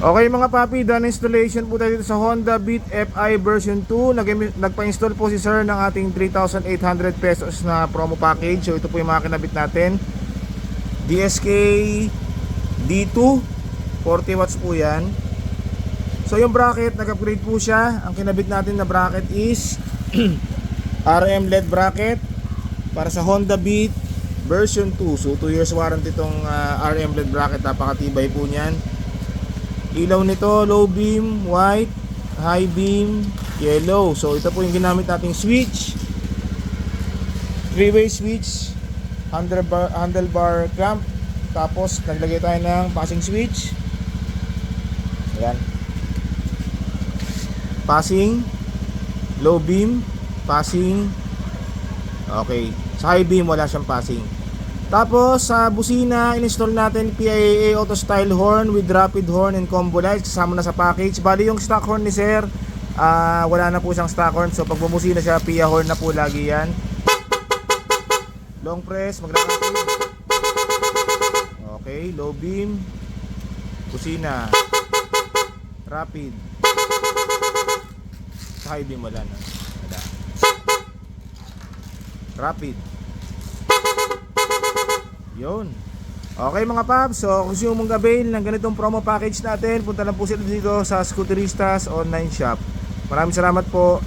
Okay mga papi, done installation po tayo dito sa Honda Beat FI version 2. Nagpa-install po si sir ng ating 3,800 pesos na promo package. So ito po yung mga kinabit natin. DSK D2 40 watts po yan. So yung bracket, nag-upgrade po siya. Ang kinabit natin na bracket is RM LED bracket para sa Honda Beat version 2. So 2 years warranty itong RM LED bracket. Napakatibay po niyan. Ilaw nito, low beam, white, high beam, yellow. So ito po yung ginamit nating switch. 3-way switch, handlebar clamp. Tapos naglagay tayo ng passing switch. Ayan. Passing, low beam, passing. Okay. Sa high beam wala siyang passing. Tapos sa busina, in-install natin PIAA Auto Style Horn with rapid horn and combo lights. Kasama na sa package. Bali yung stock horn ni sir, wala na po siyang stock horn. So pag bumusina siya, PIA horn na po lagi yan. Long press, mag-rapid. Okay, low beam, busina, rapid. Sa high beam wala na. Wala. Rapid. Yun. Okay mga paps, so kung sino mong avail ng ganitong promo package natin, punta lang po sila dito sa Scooteristas online shop. Maraming salamat po.